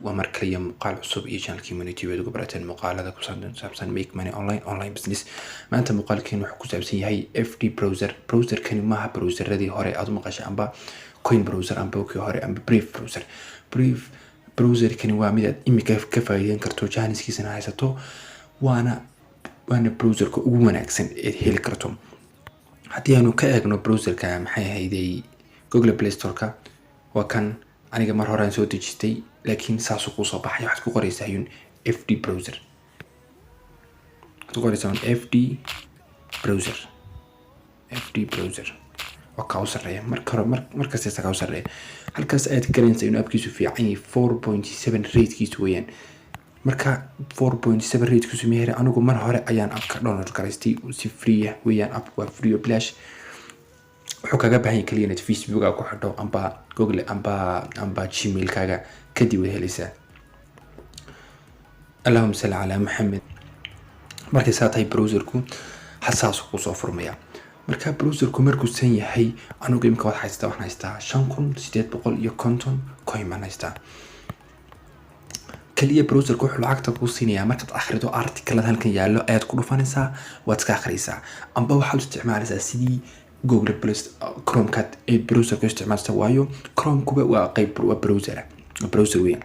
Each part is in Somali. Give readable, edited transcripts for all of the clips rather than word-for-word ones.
ومركلية مقال عصب إيجان الكوميونيتي ويدو قبرتين مقال هذا كوسان سابسان ميك ماني أونلاين بزنس ما أنت مقال كين وحكو سابسين هاي FD براوزر كان معها براوزر الذي هوري أضم مقاش أمبا كوين براوزر أمبا وكي هوري أمبا بريف براوزر كان وامد إمي كفايدين كرتو جانس كيسنا هايساتو وانا براوزر كو وناكسن هيلي كرتو حتى أنو كأجنو براوزر كان محي هيدي جوجل بلاي ستور كا وكان aniga mar hore aan soo dejistay laakiin saas uu soo baxay waxaad ku qoraysaa FD browser ku qoraysaa FD browser oo ka usarreeya markaas ka usarreeya halkaas aad garanaysaa inuu abkiisu fiican yahay 4.7 ratekiisu weeyaan marka 4.7 ratekiisu meher anigu mar hore ayaan abka download garaystay si free ah weeyaan app waa free oo flash wuxuu kaga baahan yahay kaliya Facebook ku xidho amba Google amba Gmail kaaga kadib way helaysaa Allahumma salli ala Muhammad markay saatay browserku xasaas ku soo furmaya marka browserku markuu san yahay anigu imka waxaan haystaa 5850 coin ma haystaa kaliya browserku wuxuu lacagta ku siinayaa markaad akhrido article halkan yaalo aad ku dhufanaysaa waad ka akhrisaa amba waxaad isticmaalaysaa sidii Google Plus Chrome kat browser ka isticmaalta waayo Chrome kuba waa qayb browser weyn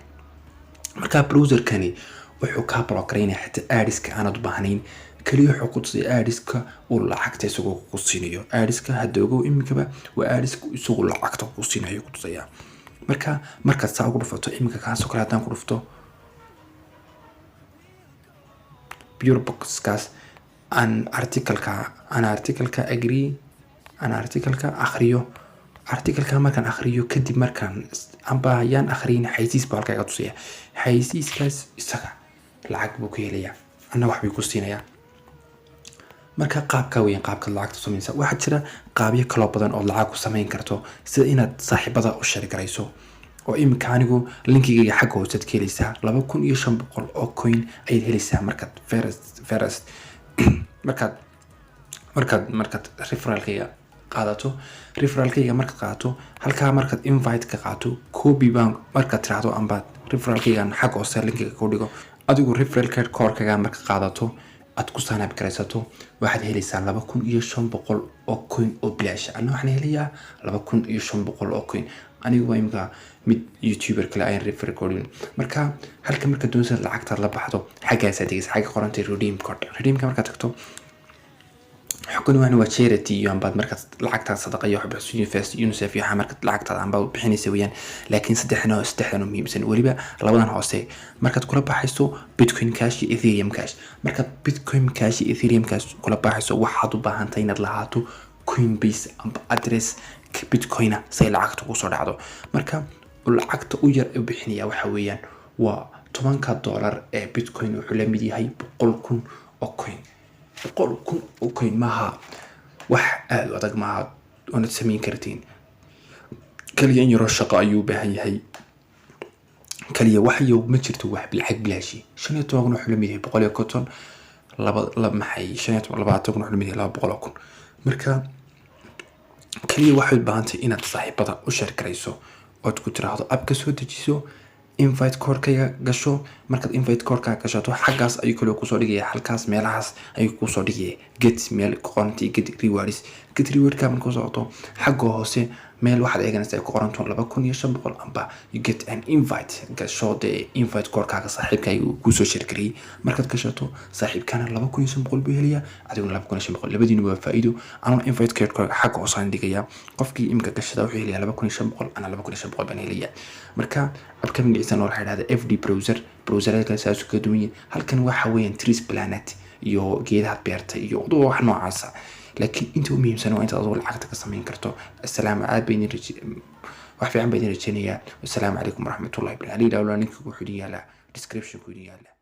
marka browser kani wuxuu ka blockreynaa xitaa ads-ka aanad u baahnayn kaliya wuxuu ku tusay ads-ka uu lacagta isagoo ku siinayo ads-ka hadoogo imikaba waa ads-ka isagoo lacagta ku siinayo ku tusaya marka saa ugu dhufato imika ka soo kala hadaan ku dhufto Bureaubox-kaas an article-ka agree أنا article ka markaan akhriyo kadib markaan amba yaan akhriin xaysiis baa halka tusaya xaysiiskaas isaga lacag buu ku helayaa anna wax bay ku siinayaa marka qaabka lacagta sameynaysa waxa jira qaabyo kala badan oo lacag ku sameyn karto sida inaad saaxiibada u share garayso oo imika anigu linkiga xagga hoose ka helaysaa 2500 oo coin ay helaysaa markaad first markaad referral-kayga markaad qaadato halka markaad invite ka qaato copy baan markaad tiraahdo amba referral-kayga xagga hoose linkiga ku dhigo adigu referral code-kaaga markaad qaadato aad ku sign-up garaysato waxaad helaysaa 2500 oo coin oo bilaash ah waxaan helayaa 2500 oo coin anigu imka mid YouTuber kale ay referral code marka halka markaad doonayso lacagta la baxdo xaggaas adigis xagga qorantay redeem code markaad tagto حكون وانا charity يوم بعد مركز لعقتها صدقة يوحب بحسين فاس يونسف يوحى مركز لعقتها عم بعض بحين يسويان لكن استحنا مهم سن وليبا لبضان هوسي مركز كل بحسه بيتكوين كاش إثيريوم كاش مركز بيتكوين كاش إثيريوم كاش كل بحسه واحد وباهنتين لهاتو كوين بيس أدرس بيتكوينه سي لعقته وصل عضو مركز العقد أجر بحنية وحويا $10 بيتكوين وحلمي هاي بقولكم أوكوين بقولكم أوكوين معها واحد أدق معها ونتسمين كرتين كليا يرى الشقاء أيوبة هي كليا وحي ومجرته واحد بالحق بلاشي شنو توقنوا حلمي هي بقولي كوتون لما حي شنو توقنوا حلمي هي لا بقولكم مركا كليا واحد بانتي إن تصاحب بضع وشارك رئيسه وتكون تراهض أبكى سوى تجيسو invite code-kayga gasho markaad invite code-ka gashato xaggaas ayuu kale ku soo dhigaya halkaas meelahaas ayuu ku soo dhigaya get meel qoranti get reward-ka markuu soo wato xagga hoose meel waxaad eeganaysaa ay ku qoranto 2500 amba you get an invite gasho the invite code-kaaga saaxiibkaaga uu ku soo shirkariyay markaad gashato saaxiibkana 2500 buu helayaa adiguna 2500 labadiina waa faa'iido anoo invite code-kaaga xagga hoose aan dhigaya qofkii imka gashada wuxuu helayaa 2500 ana 2500 baan helayaa marka abka magiciisa waxa la FD browser-ka saasoo ka duwan halkan waxa weeyaan Trees Planet iyo geedaha beerta iyo wax noocaas ah laakiin inta muhiimsan waa inta aad lacagta ka sameyn karto assalamu alaykum warahmatullahi wabarakatuh.